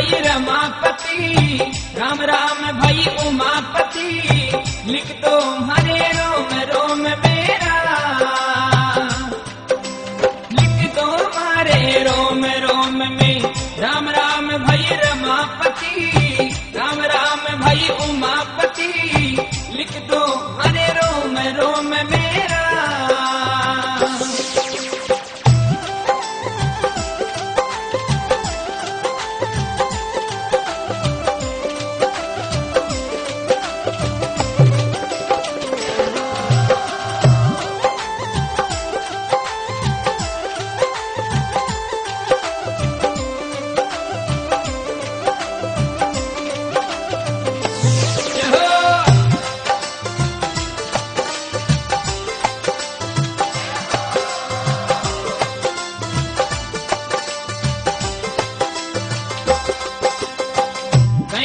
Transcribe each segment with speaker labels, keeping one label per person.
Speaker 1: भई रमापति, राम राम भई उमापति, लिख दो हरे रोम रोम मेरा, लिख दो हरे रोम रोम में, राम राम भई रमापति, राम राम भई उमापति, लिख दो हरे रोम रोम मेरा।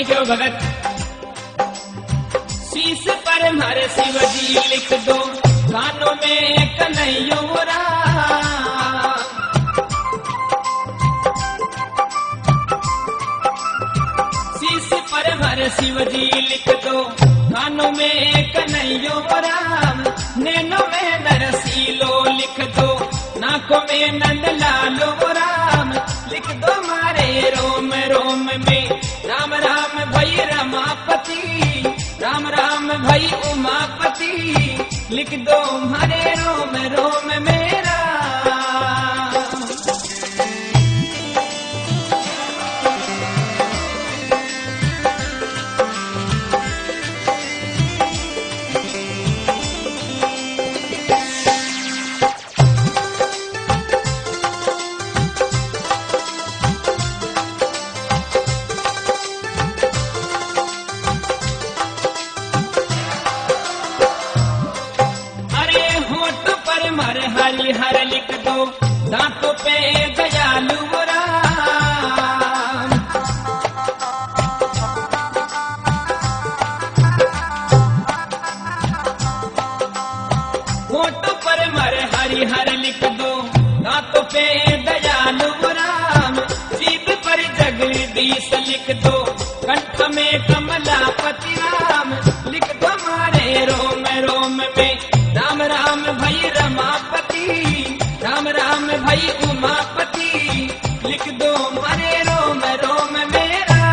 Speaker 1: क्यों भगत शीश पर हमारे शिव जी लिख दो, कानों में कन्हैया राम, शीश पर हमारे शिव जी लिख दो, कानों में कन्हैया राम, नैनों में नरसीलो लिख दो, नाकों में नंद लालो राम, लिख दो मारे रोम रोम में, राम राम भई रमापति, राम राम भई उमापति, लिख दो हरे रोम रोम मेरा। हरि हर लिख दो, दांतों पे दयालु राम, होठों पर मर हरि हर लिख दो, दांतों पे दयालु राम, जीभ पर जगदीश लिख दो, कंठ में कमलापति राम, लिख दो हमारे रोम रोम में, राम राम भई रमापति, राम राम भई उमापति, लिख दो हरे रोम रोम मेरा।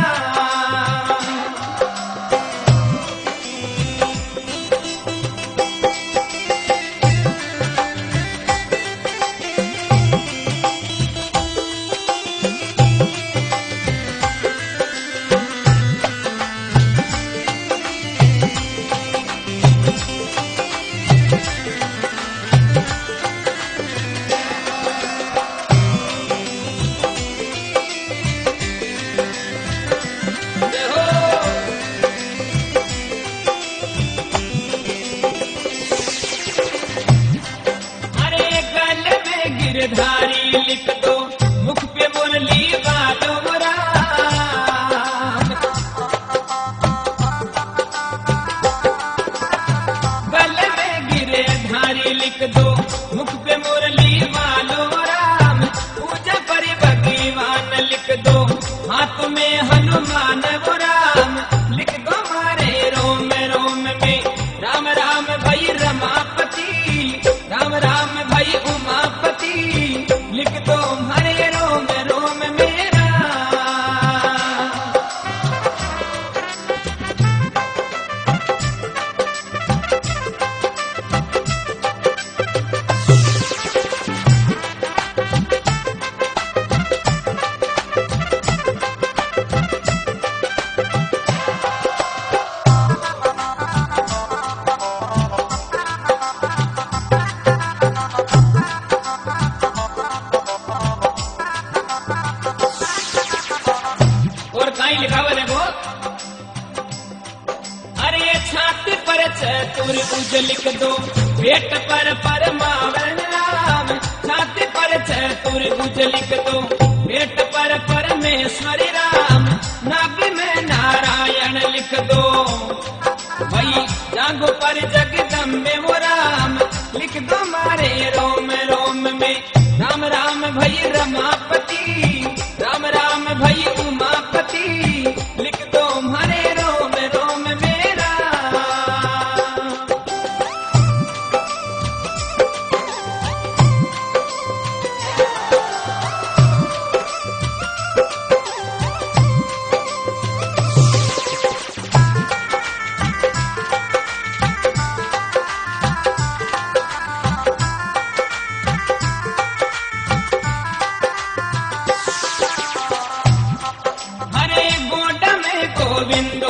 Speaker 1: गिरधारी लिख दो, मुख पे मुरली वालो राम, गले में गिरधारी लिख दो, मुख पे मुरली वालो राम, पूजा पर भगवान लिख दो, हाथ में हनुमान वो राम, लिख दो हमारे रोम रोम में, राम राम भई रमापति, राम राम भई उमापति, लिख दो हरे रोम रोम मेरा। चतुर्भुज लिख दो, पेट पर परमावन राम, छाती पर चतुर्भुज लिख दो, पेट पर परमेश्वरी राम, नाभि में नारायण लिख दो, भई जागो पर जगदम्बे वो राम, लिख दो मारे रोम रोम में, राम राम भई रमापति, राम राम भई उमापति,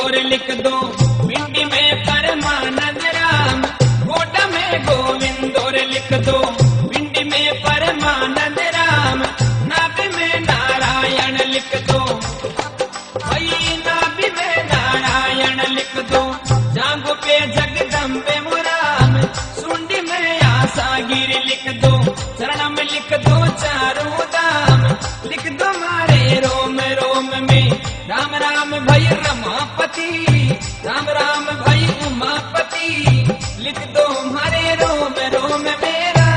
Speaker 1: इंदौर लिख दो, भिंडी में परमानंद राम, गोडा में गोविंदौर लिख दो, भिंडी में परमानंद राम, नाभि में नारायण लिख दो, भाई नाभि में नारायण लिख दो, जांघों पे जगदम्बे मुराम, सुंडी में आशागिरी लिख दो, चरण में लिख दो चारों धाम, लिख दो मारे रोम रोम में राम राम भई रमापति, राम राम भई उमापति, लिख दो हमारे रोम रोम मेरा।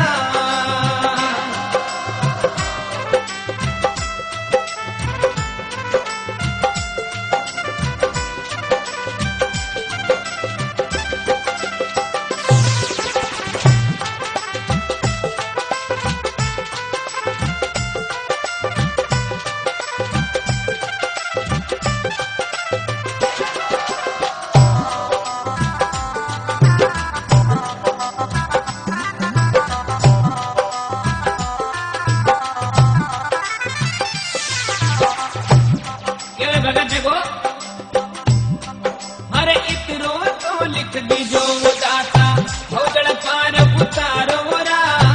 Speaker 1: भगत जी को अरे इतरो तो लिख दीजो दाता, भोजड़ पार उतारो राम,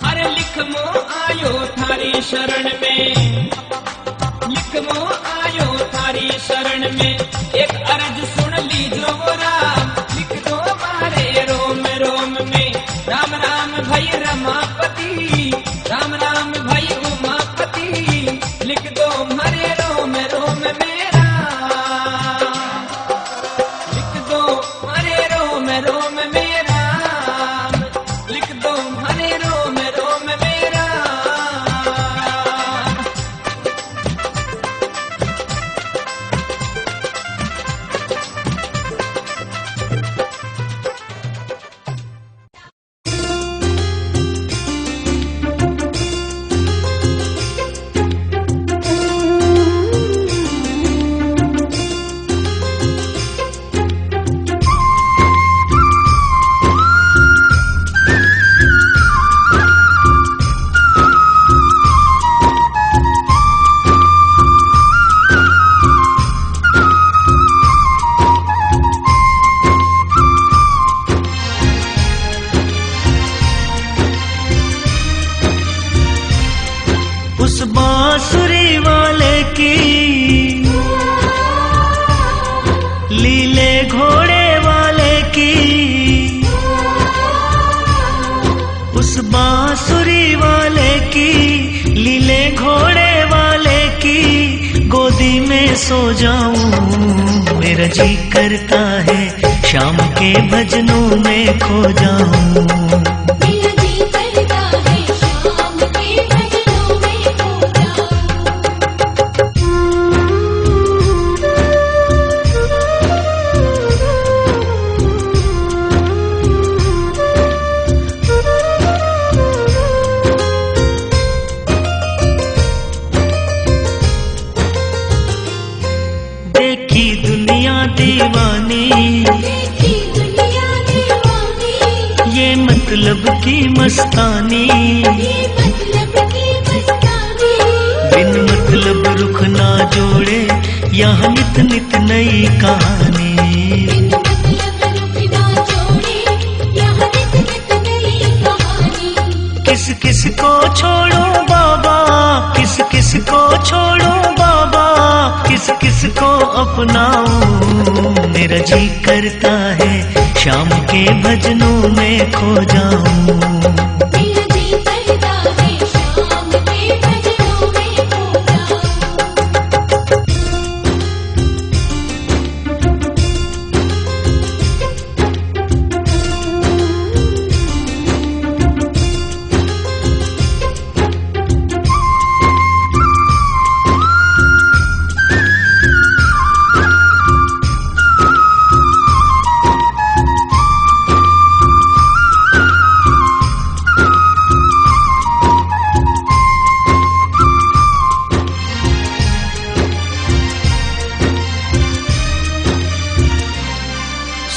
Speaker 1: अरे लिख मो आयो थारी शरण में, लिख मो आयो थारी शरण में, एक अर्ज सुन लीजो राम, लिख दो मारे रोम रोम में राम राम भई रमापति, राम राम भई उमापति, लिख दो मारे रोम रोम मेरा, लिख दो मारे रोम रोम मेरा, लिख दो मारे रोम रोम मेरा।
Speaker 2: उस बांसुरी वाले की लीले घोड़े वाले की, उस बांसुरी वाले की लीले घोड़े वाले की गोदी में सो जाऊं, मेरा जी करता है शाम के भजनों में खो जाऊं,
Speaker 3: मेरा जी करता है शाम के भजनों में खो जाऊं।
Speaker 2: देखी दुनिया दीवानी,
Speaker 3: देखी दुनिया दीवानी,
Speaker 2: ये मतलब की मस्तानी,
Speaker 3: ये मतलब की मस्तानी,
Speaker 2: बिन मतलब रुख ना जोड़े यहाँ नित नित नई कहानी,
Speaker 3: बिन मतलब रुक ना जोड़े यहाँ नित नित नई कहानी।
Speaker 2: किस किस को छोड़ूं बाबा, किस किस को छोड़ूं बाबा, किस किस को अपनाऊं, मेरा जी करता है शाम के भजनों में खो जाऊं,
Speaker 3: मेरा जी करता है शाम के भजनों में खो जाऊं।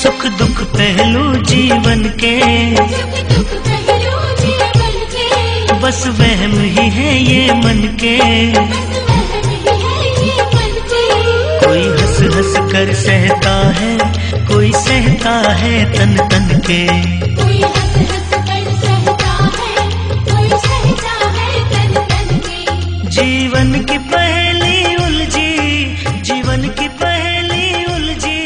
Speaker 2: सुख दुख पहलू जीवन के,
Speaker 3: सुख दुख पहलू जीवन के,
Speaker 2: बस वहम ही है ये मन के।
Speaker 3: बस वहम ही है ये मन के।
Speaker 2: कोई हंस हंस कर सहता है, कोई सहता है तन तन के।
Speaker 3: कोई हंस हंस कर सहता है, कोई सहता है तन तन के।
Speaker 2: जीवन की पहली उलझी, जीवन की पहली उलझी,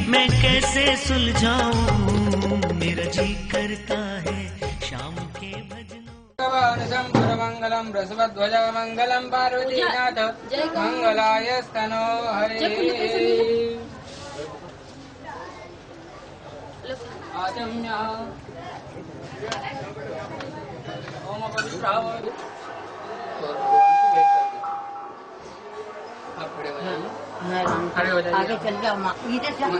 Speaker 2: मैं कैसे सुलझाऊं। मेरा जी करता है शाम के भजनों।
Speaker 4: भगवान शंकर मंगलम बृहस्पध्वज मंगलम पार्वतीनाथ मंगलाय स्तनो हरे। आचम्य ओम पवित्राव आप खड़े हो जाइए।
Speaker 5: आगे चल जाओ माँ, इधर चल।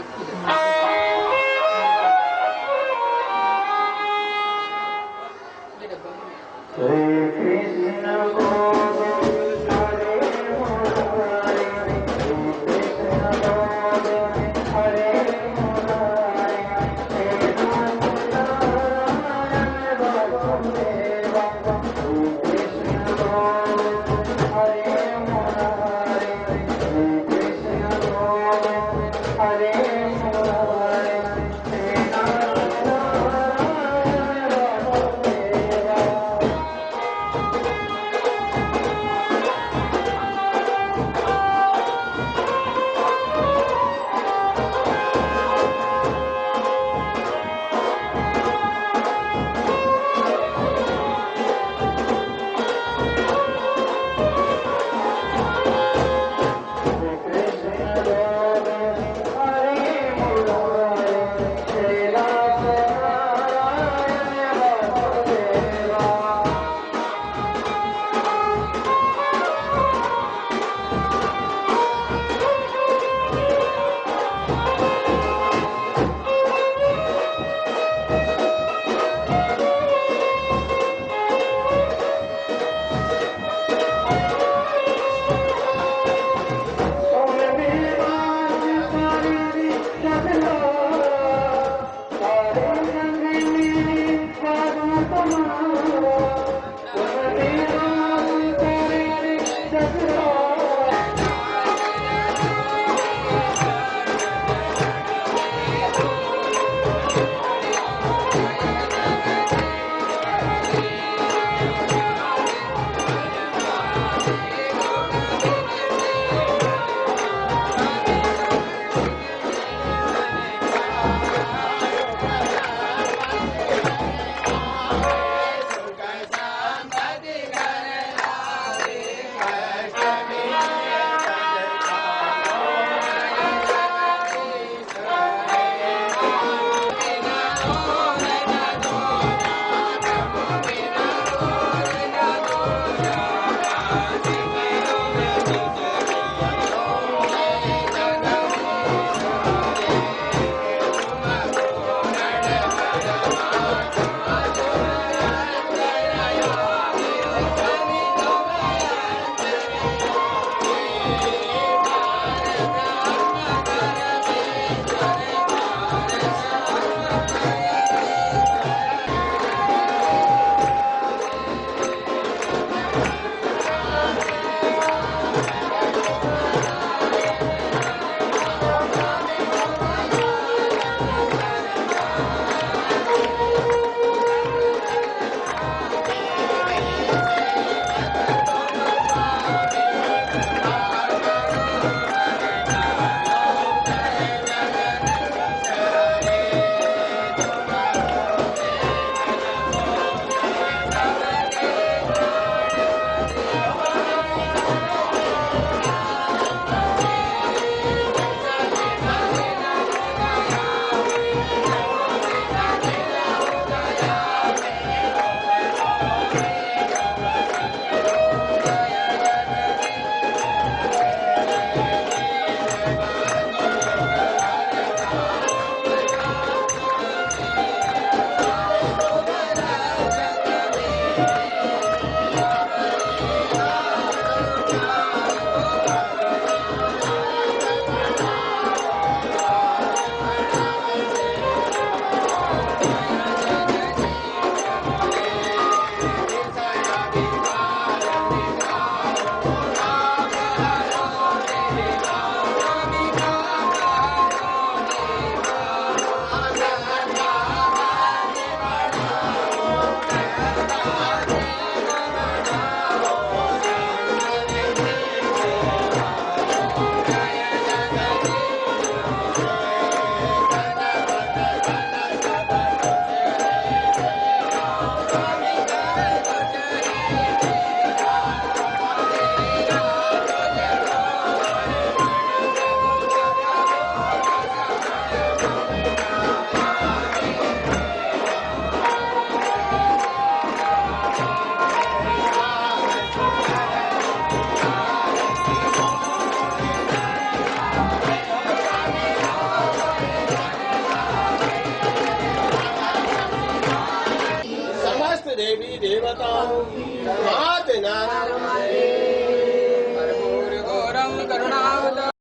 Speaker 4: कर्पूरगौरं करुणावतारम्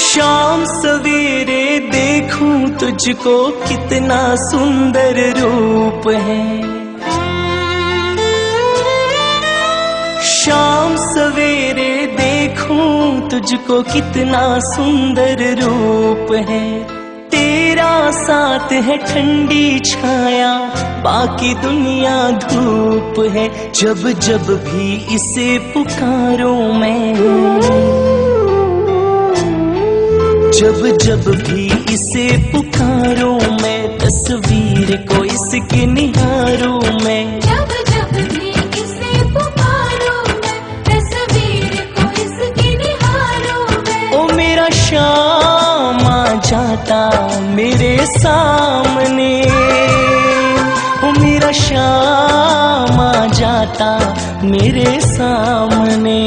Speaker 2: शाम सवेरे देखूं तुझको कितना सुंदर रूप है। शाम सवेरे देखूं तुझको कितना सुंदर रूप है। तेरा साथ है ठंडी छाया, बाकी दुनिया धूप है। जब जब भी इसे पुकारूं मैं, जब जब भी इसे पुकारूं मैं, तस्वीर को इसकी निहारूं मैं।
Speaker 3: जब जब भी इसे पुकारूं मैं, तस्वीर को इसकी निहारूं मैं।
Speaker 2: ओ मेरा शाम आ जाता मेरे सामने, ओ मेरा शाम आ जाता मेरे सामने।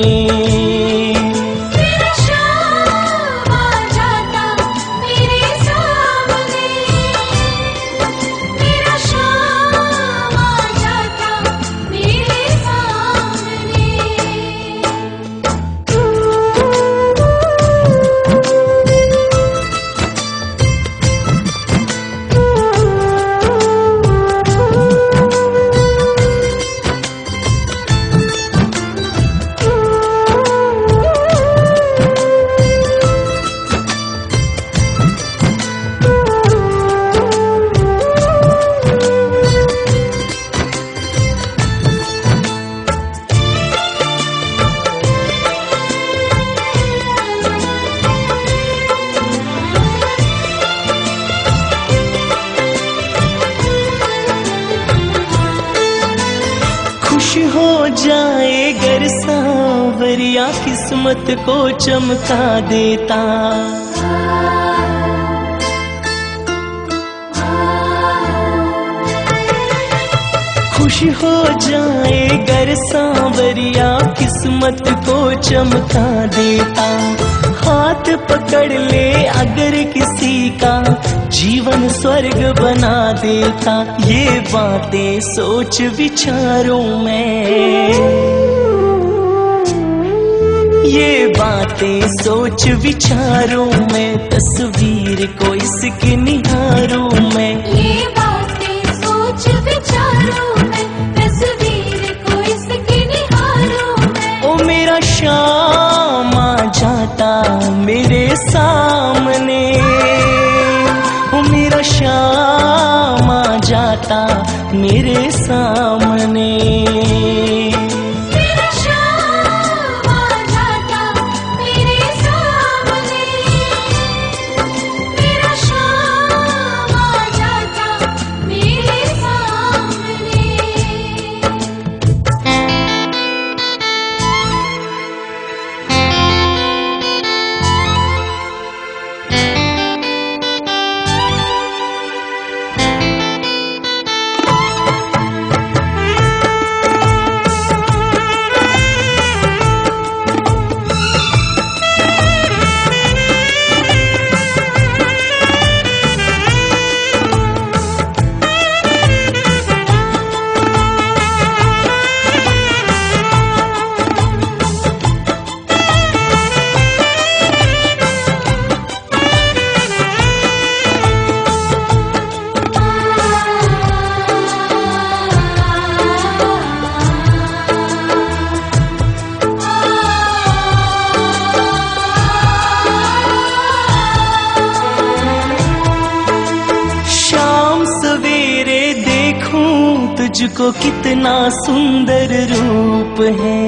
Speaker 2: हो जाए गर सांवरिया किस्मत को चमका देता। खुश हो जाए गर सांवरिया किस्मत को चमका देता। हाथ पकड़ ले अगर किसी का जीवन स्वर्ग बना देता। ये बातें सोच विचारूं मैं, ये बातें सोच विचारूं मैं, तस्वीर को इसकी निहारूं मैं।
Speaker 3: ये बातें सोच विचारूं मैं, तस्वीर को इसकी निहारूं मैं।
Speaker 2: ओ मेरा शाम आ जाता मेरे सामने, ओ मेरा शाम आ जाता मेरे सामने।
Speaker 3: मेरा शाम आ जाता मेरे सामने, मेरा शाम आ जाता मेरे सामने।
Speaker 2: तुझको कितना सुंदर रूप है।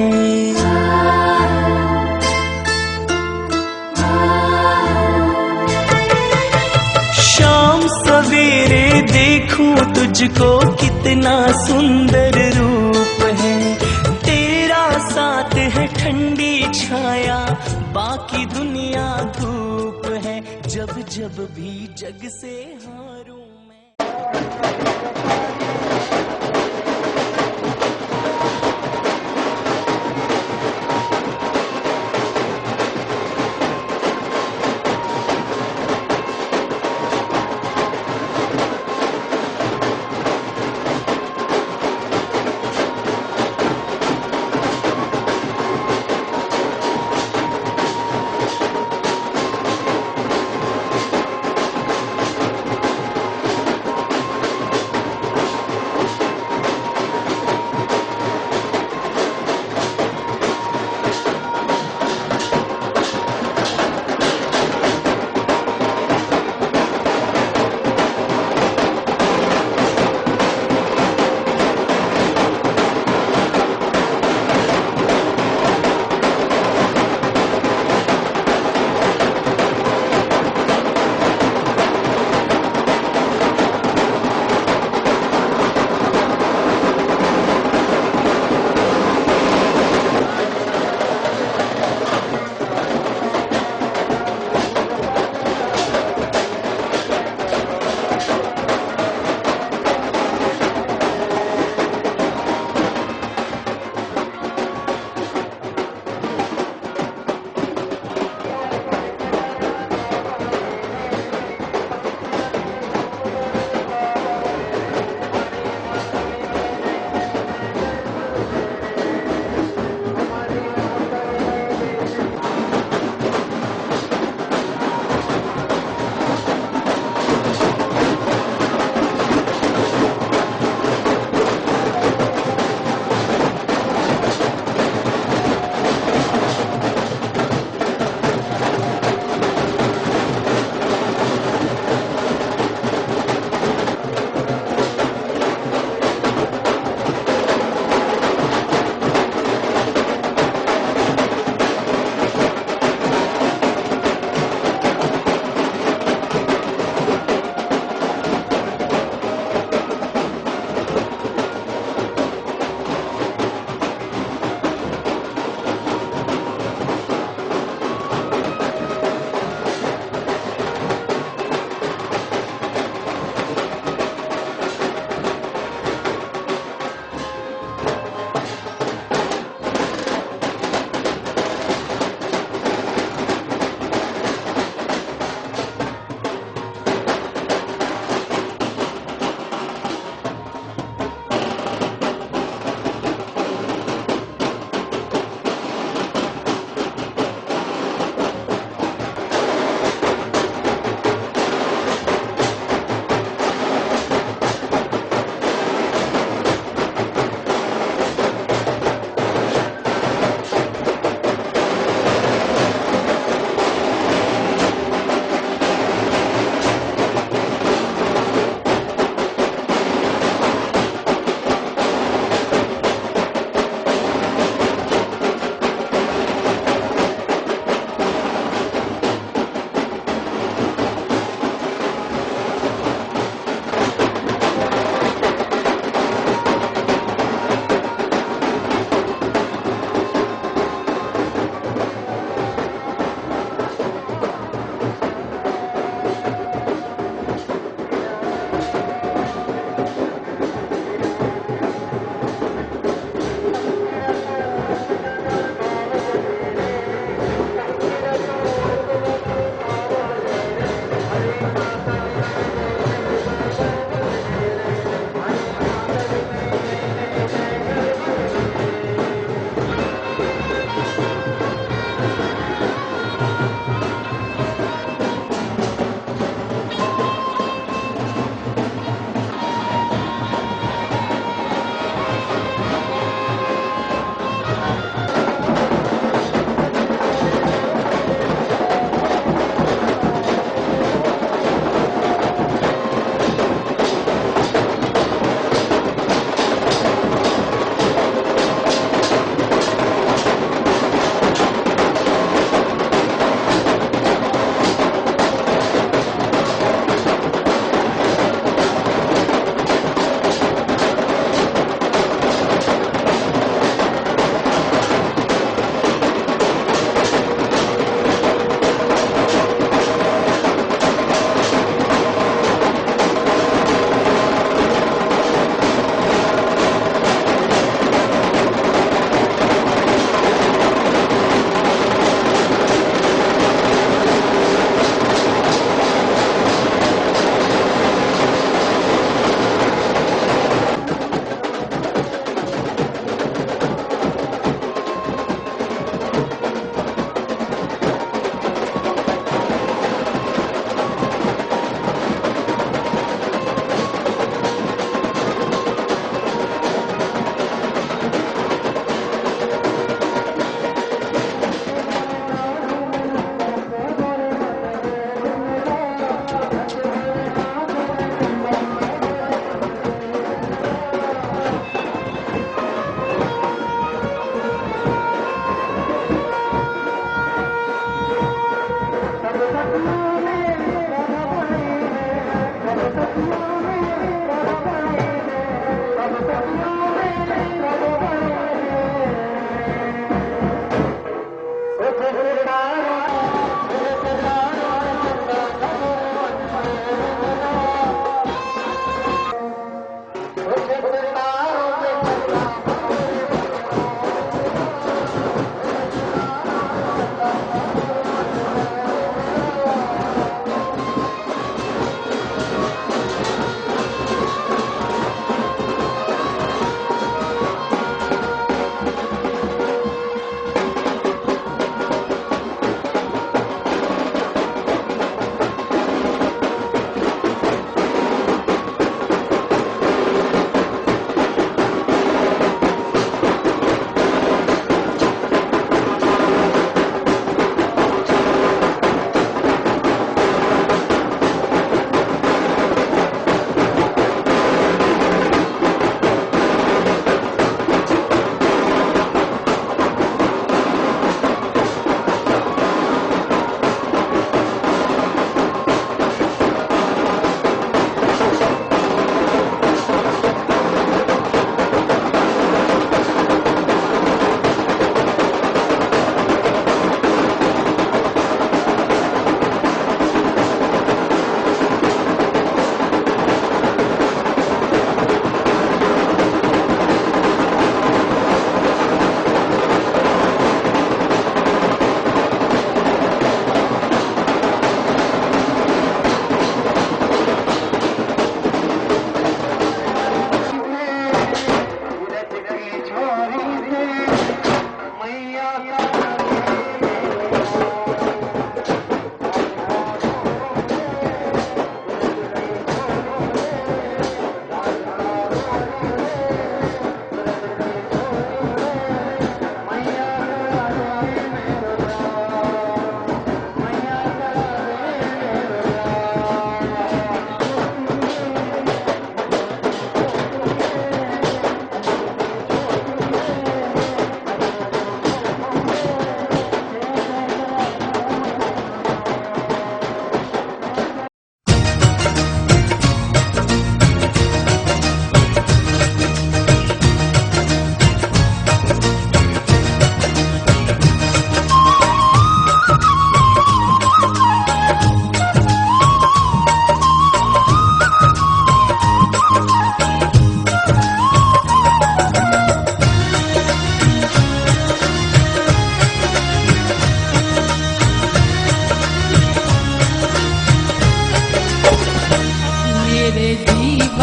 Speaker 2: शाम सवेरे देखूं तुझको कितना सुंदर रूप है। तेरा साथ है ठंडी छाया, बाकी दुनिया धूप है। जब जब भी जग से हारूं मैं।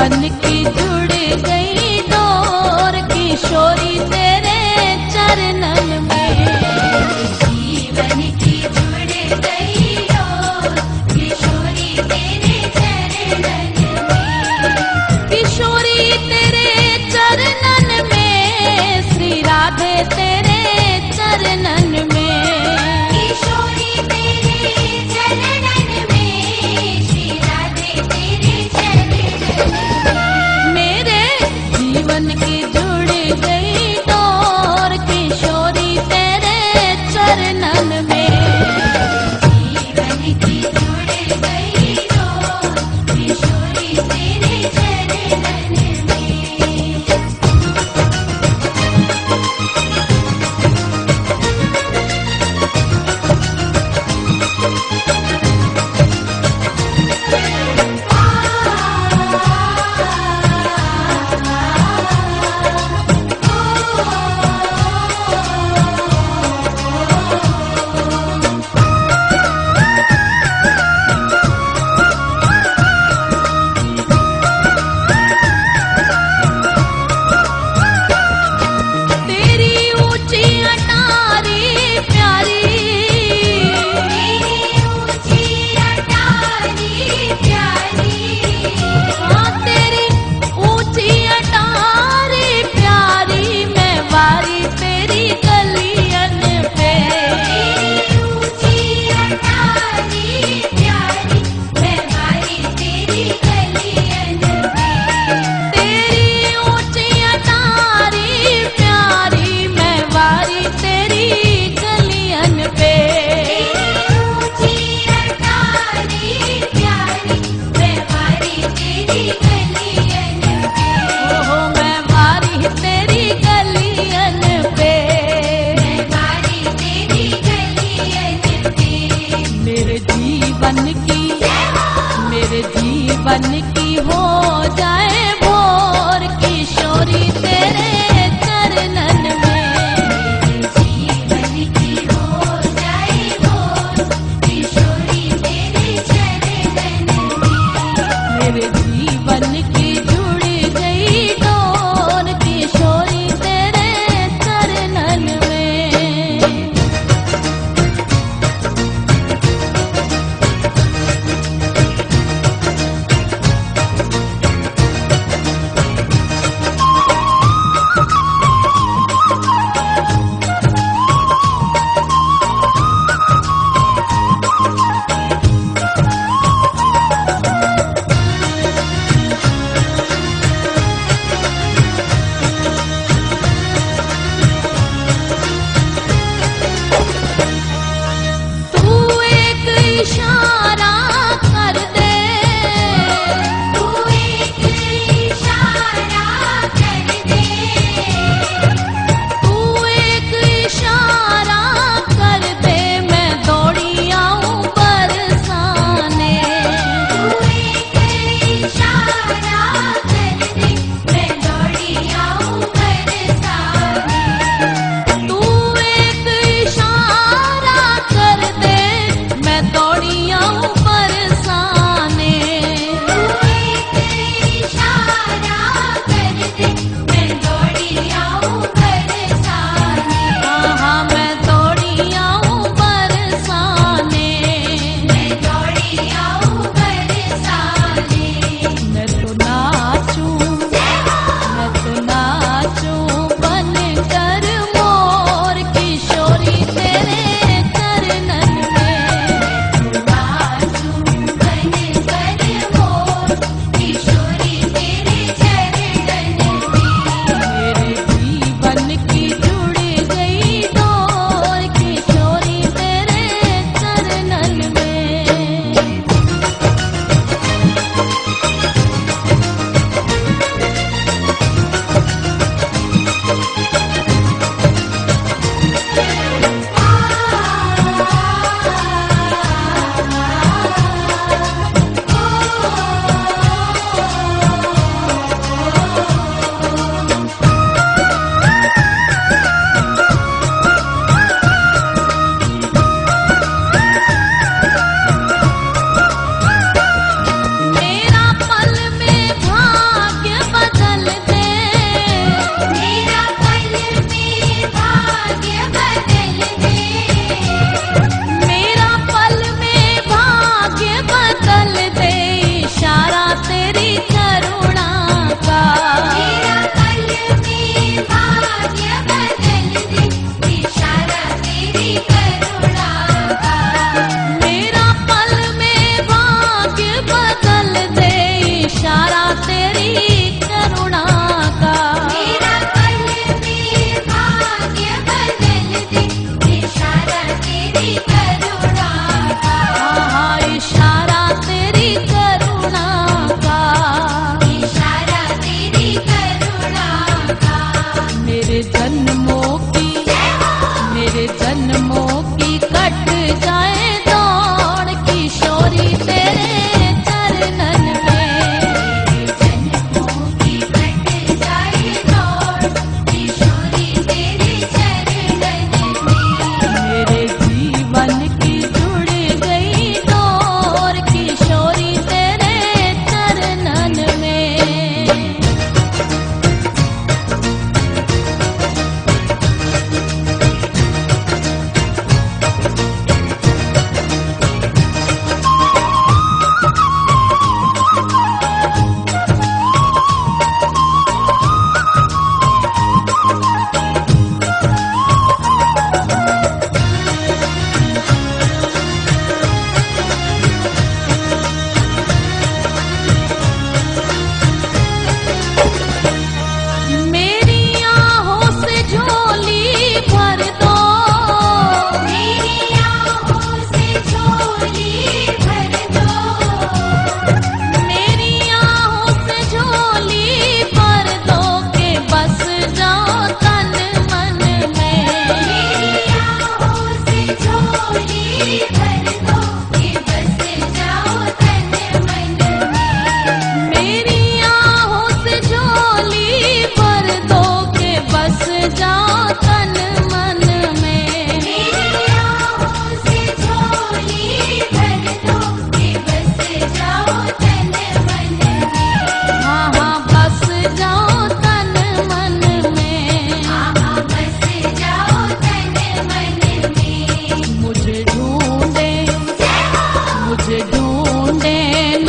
Speaker 3: जीवन की जुड़ गई डोर किशोरी तेरे चरणन में। जीवन की जुड़ गई डोर किशोरी तेरे चरणन में। किशोरी तेरे चरणन में, श्री राधे तेरे चरणन में। किशोरी तेरे चरणन में, श्री राधे तेरे चरणन में। मेरे जीवन की जुड़ गई डोर किशोरी तेरे चरणन में। जीवन की जुड़ गई डोर किशोरी तेरे चरणन में। तेरी ऊंची अटारी प्यारी, तेरी ऊंची अटारी प्यारी। हाँ तेरी ऊंची अटारी प्यारी, मैं वारी तेरी गलियन पे। तेरी ऊंची अटारी प्यारी, मैं वारी तेरी गलियन पे। तेरी ऊंची अटारी प्यारी, मैं वारी तेरी गलियन पे। तेरी ऊंची अटारी प्यारी, मैं वारी तेरी गलियन पे। ओहो मैं वारी तेरी गलियन पे। मैं वारी तेरी गलियन पे। मेरे जीवन की हो जाए भोर किशोरी तेरे चरणन में। जीवन की हो जाए भोर किशोरी तेरे चरणन में। मेरे जीवन की जुड़ गई डोर किशोरी तेरे चरणन में।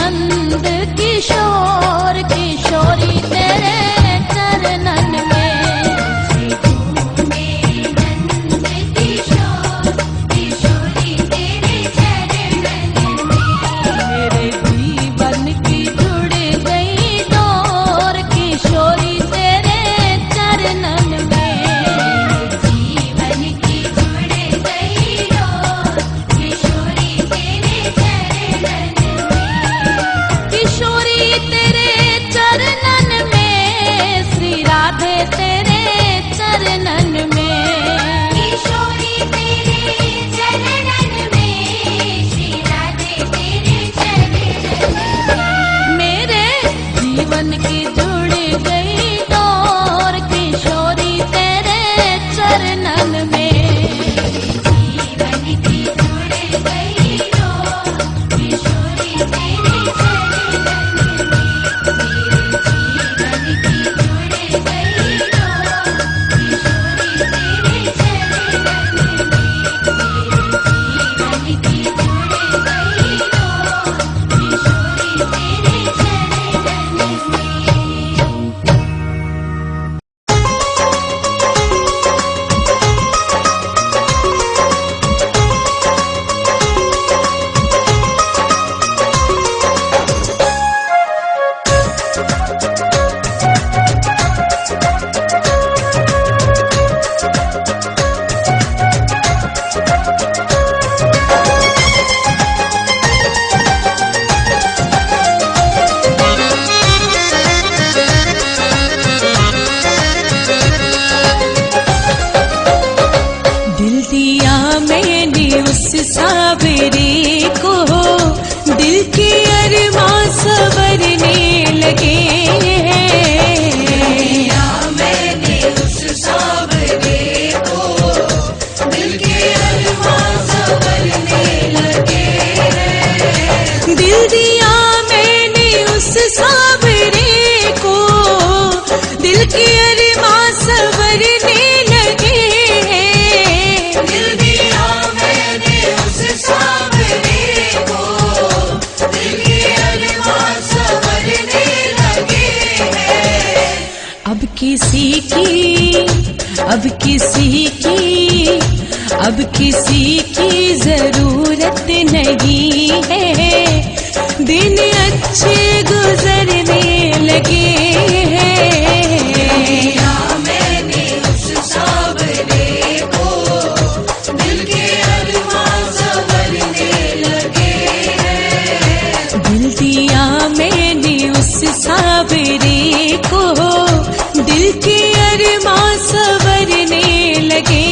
Speaker 3: नंद किशोर किशोरी तेरे चरणन में नंद किशोर किशोरी तेरे चरणन में मेरे जीवन की जुड़ गई डोर किशोरी तेरे चरणन में जीवन की जुड़ गई डोर किशोरी तेरे चरणन में किशोरी तेरे चरणन में श्री राधे तेरे चरणन में किशोरी तेरे चरणन में श्री राधे तेरे चरणन में मेरे जीवन की जुड़ गई डोर किशोरी तेरे चरणन में जीवन की जुड़ गई डोर किशोरी तेरे चरणन में जीवन की जुड़ गई डोर किशोरी तेरे चरणन में जीवन की जुड़ गई डोर किशोरी तेरे चरणन में दिल दिया मैंने उस सावरे को दिल के अरमां संवरने लगे मैंने उस सावरे को दिल के अरमां संवरने लगे दिल दिया मैंने उस सावरे को दिल के अरमां संवरने लगे दिल दिया मैंने उस सावरे को दिल के अरमां संवरने लगे अब किसी की जरूरत नहीं है दिन अच्छे गुजरने लगे मैंने उस सावरे को दिल के अरमां संवरने लगे दिल दिया मैंने उस सावरे को दिल के अरमां संवरने लगे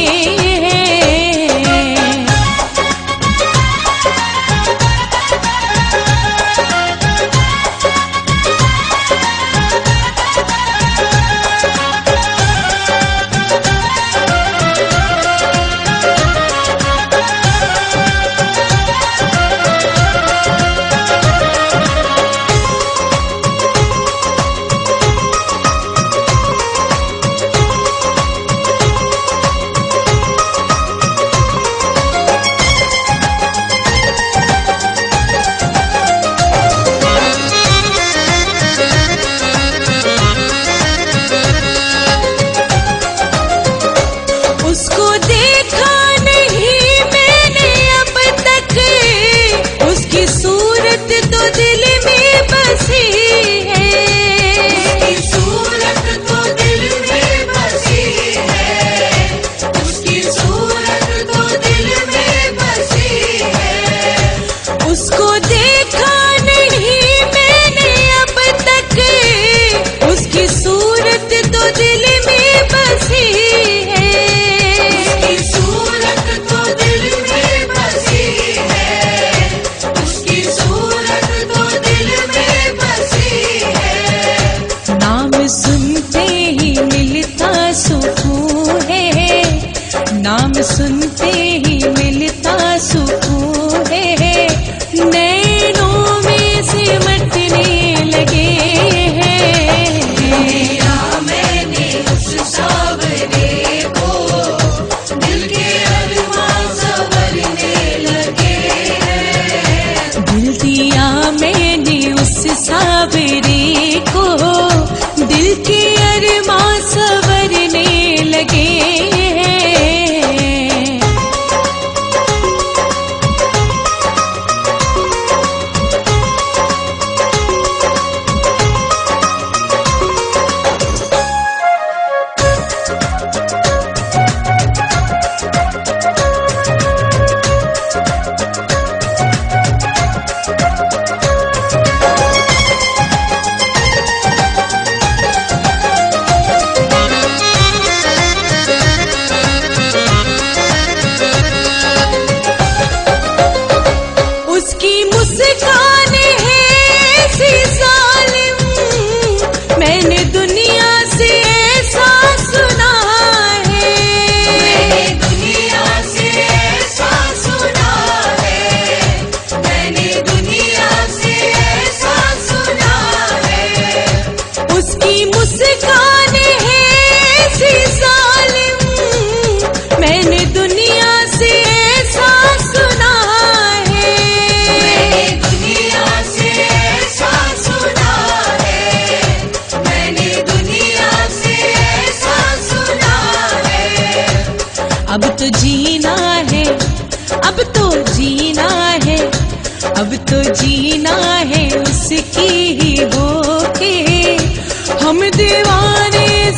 Speaker 3: बसी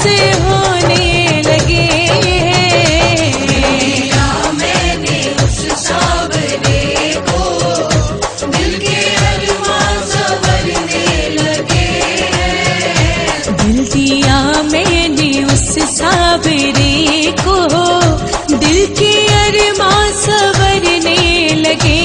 Speaker 6: हमसे होने लगे। मैंने उस सावरे को दिल के अरमां संवरने लगे। दिल दिया मैंने उस सावरे को दिल के अरमां संवरने लगे।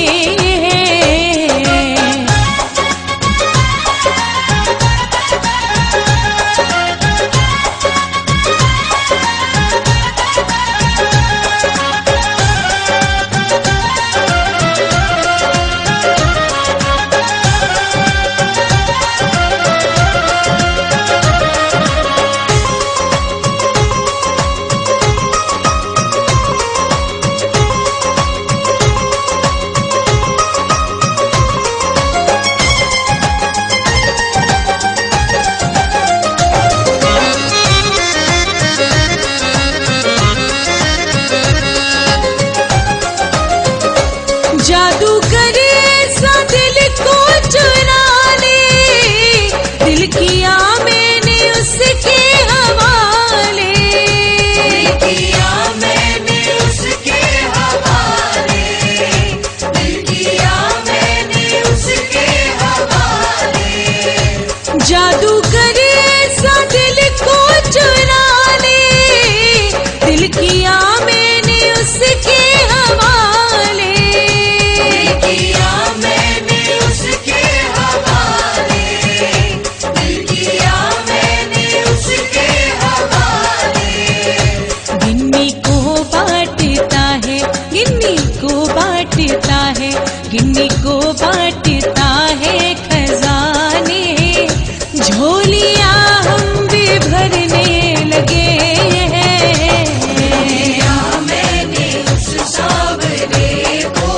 Speaker 6: जादू करे सा दिल को चुरा ले, दिल किया मैंने उसके हवाले। किया मैंने उसके हवाले, दिल किया मैंने उसके हवाले। जादू करे सा दिल को चुरा ले, दिल किया मैंने उसके हवाले। किया मैंने उसके हवाले, दिल किया मैंने उसके हवाले। गिन्नी को बांटता है, गिन्नी को बांटता है, गिन्नी को बांटता है खजाने। झोलियां हम भी भरने लगे। मैंने उस सावरे को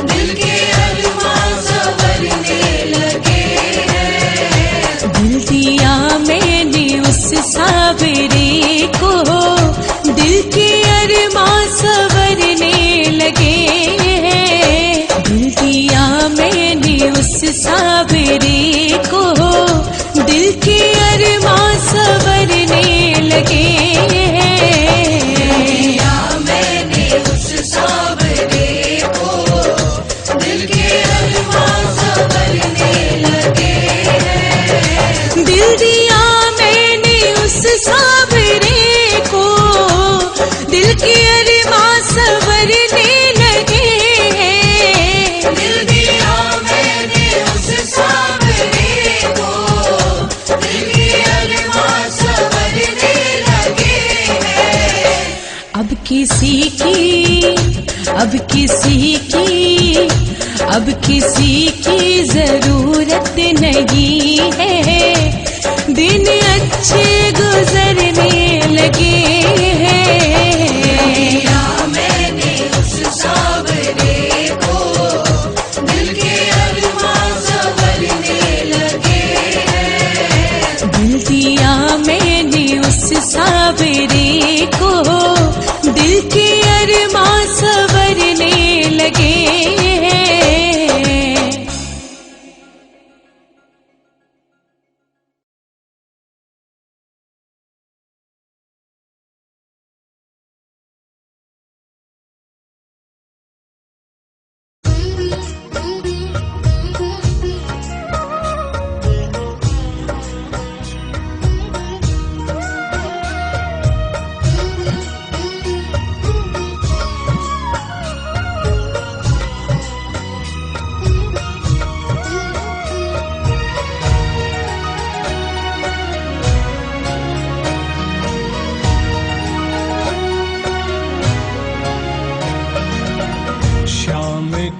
Speaker 6: दिल के अरमां संवरने लगे। दिल दिया मैंने उस सावरे को दिल के अरमां संवरने लगे। दिल दिया मैंने उस सावरे को दिल के अरमां संवरने लगे। मैंने उस सावरे को दिल के अरमां संवरने लगे। दिल दिया मैंने उस सावरे को दिल के अरमां संवरने लगे। दिल दिया मैंने उस सावरे को दिल के अरमां संवरने लगे। अब किसी की, अब किसी की, अब किसी की जरूरत नहीं है। दिन अच्छे गुजरने लगे हैं। मैंने उस सावरे को दिल के अरमां संवरने लगे। दिल दिया मैंने उस सावरे को दिल के अरमां संवरने लगे।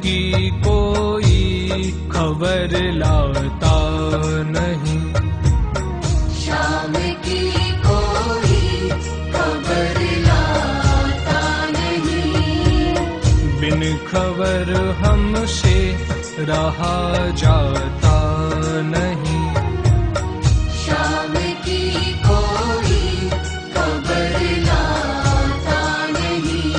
Speaker 7: की कोई खबर लाता नहीं।
Speaker 3: शाम की कोई खबर लाता नहीं।
Speaker 7: बिन खबर हमसे रहा जाता नहीं।
Speaker 3: शाम की कोई खबर लाता नहीं।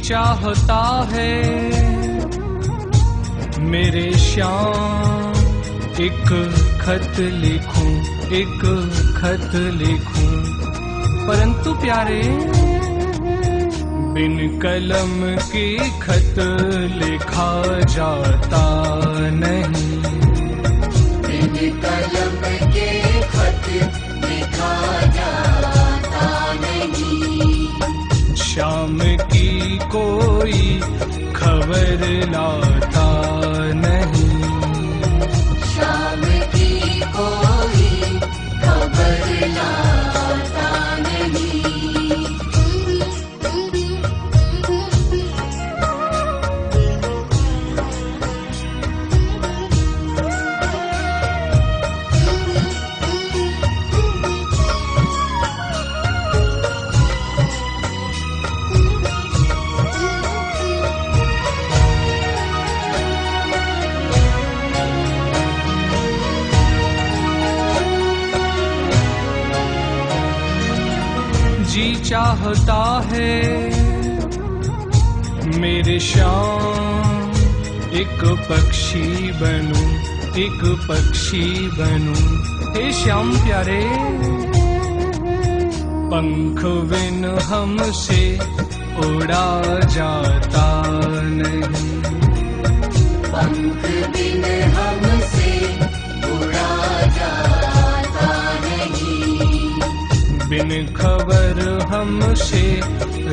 Speaker 7: चाहता है मेरे श्याम एक खत लिखूं, एक खत लिखूं, परंतु प्यारे बिन कलम के खत लिखा जाता नहीं।
Speaker 6: बिन कलम के खत लिखा जाता नहीं।
Speaker 7: शाम की कोई खबर लाता नहीं।
Speaker 6: शाम की कोई खबर लाता नहीं।
Speaker 7: जी चाहता है मेरे श्याम एक पक्षी बनूं, एक पक्षी बनूं। हे श्याम प्यारे पंख बिन हमसे उड़ा जाता नहीं।
Speaker 6: पंख बिन हमसे उड़ा जाता नहीं।
Speaker 7: बिन खबर हमसे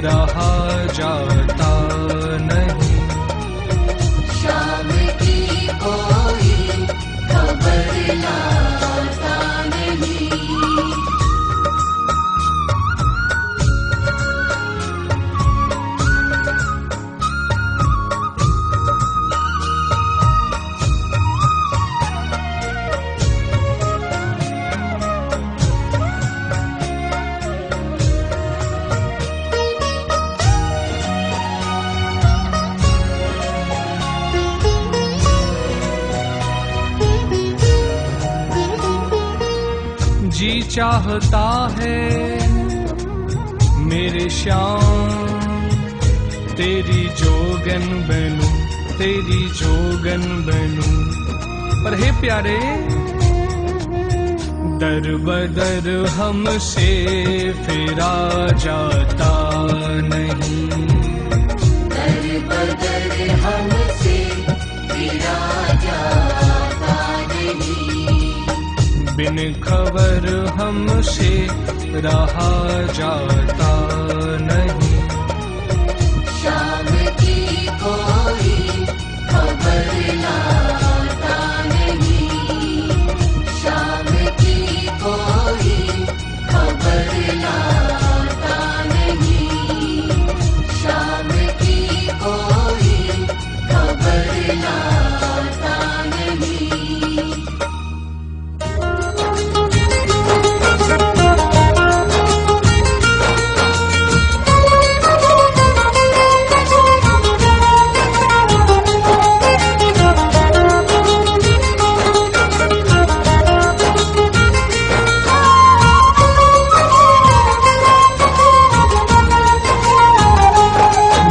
Speaker 7: रहा जाता नहीं।
Speaker 6: शाम की कोई खबर लाता नहीं।
Speaker 7: जी चाहता है मेरे श्याम तेरी जोगन बनूं, तेरी जोगन बनूं। पर हे प्यारे दर बदर हमसे फिरा जाता नहीं।
Speaker 6: दर बदर हमसे फिरा जाता नहीं।
Speaker 7: बिन खबर हमसे रहा जाता नहीं।
Speaker 6: शाम की कोई खबर लाता नहीं। शाम की कोई खबर लाता नहीं। शाम की कोई खबर लाता नहीं।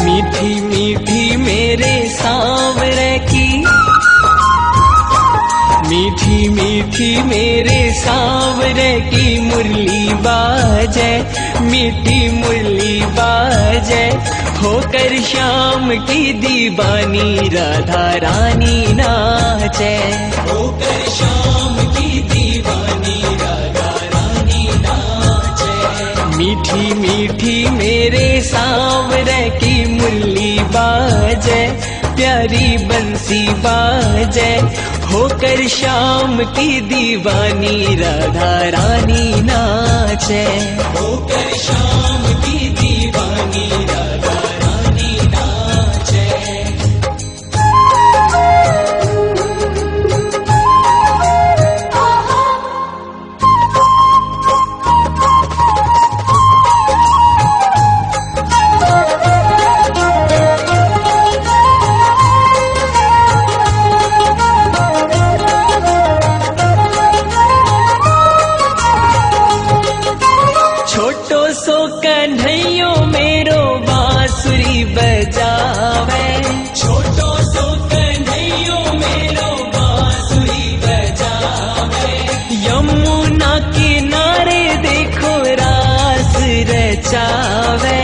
Speaker 2: मीठी मीठी मेरे सांवरे की, मीठी मीठी मेरे सांवरे की मुरली बाजे, मीठी मुरली बाजे। होकर श्याम की दीवानी राधा रानी नाचे। होकर श्याम की दीवानी राधा रानी नाचे। मीठी मीठी मेरे सांवरे की मुरली बाजे, प्यारी बंसी बाजे। होकर श्याम की दीवानी राधा रानी नाचे। होकर श्याम की दीवानी राधा रानी नाचे। छोटो सो कन्हैयो मेरो रचावे,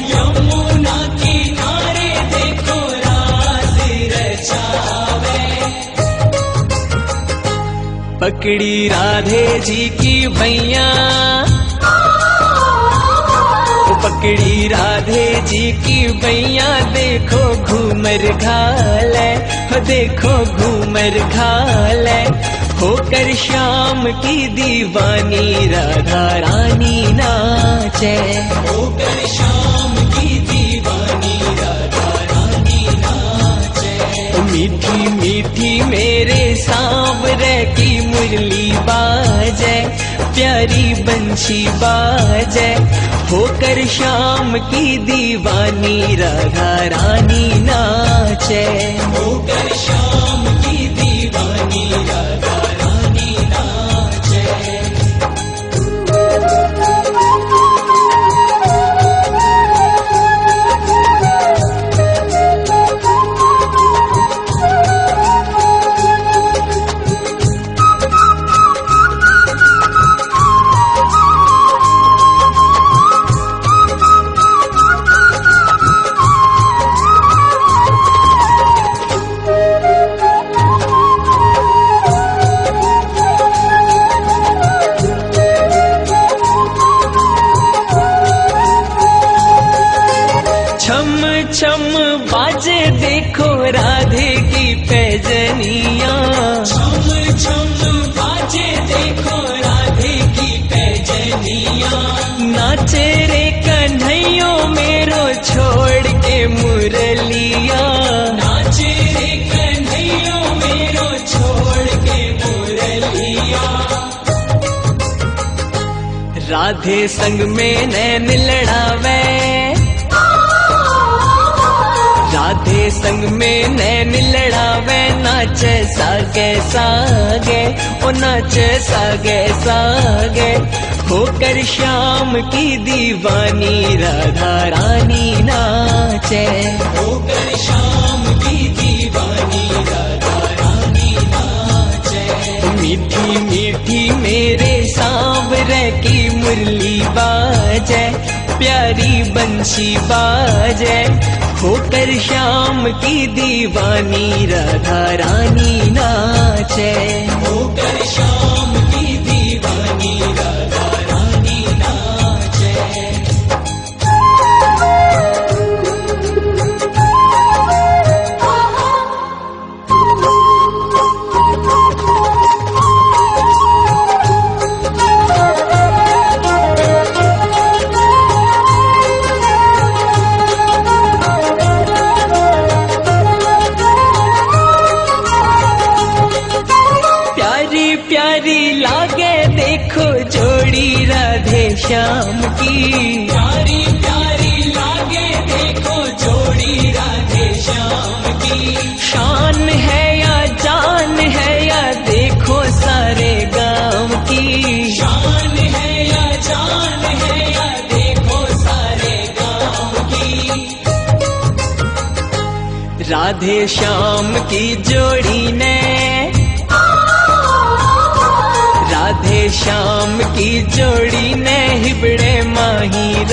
Speaker 2: यमुना किनारे देखो रास रचावे। पकड़ी राधे जी की भैया, पकड़ी राधे जी की भैया, देखो घूमर घाले, हो देखो घूमर घाले। होकर श्याम की दीवानी राधा रानी नाचे, होकर श्याम की दीवानी राधा रानी नाचे। मीठी मीठी मेरे सांवरे की मुरली बाजे, प्यारी बंशी बाजे। होकर श्याम की दीवानी राधा रानी नाचे, होकर श्याम की दीवानी राधा रानी नाचे। छम छम बाजे देखो राधे की पैजनिया, छम छम बाजे देखो राधे की पैजनिया। नाचे रे कन्हैयो मेरो छोड़ के मुरलिया, नाचे रे कन्हैयो मेरो छोड़ के मुरलिया। राधे संग में नैन लड़ावे, राधे संग में नैन लड़ावे। नाचे सागे सागे, ओ नाचे सागे सागे। होकर श्याम की दीवानी राधा रानी नाचे, होकर श्याम की दीवानी राधा रानी नाचे। मीठी मीठी मेरे सांवरे की मुरली बाजे, प्यारी बंशी बाजे। होकर श्याम की दीवानी राधा रानी नाचे, होकर श्याम की दीवानी राधा रानी नाचे। प्यारी लागे देखो जोड़ी राधे श्याम की, प्यारी प्यारी लागे देखो जोड़ी राधे श्याम की। शान है या जान है या देखो सारे गांव की, शान है या जान है या देखो सारे गांव की। राधे श्याम की जोड़ी ने, राधे श्याम की जोड़ी ने हिबड़े माही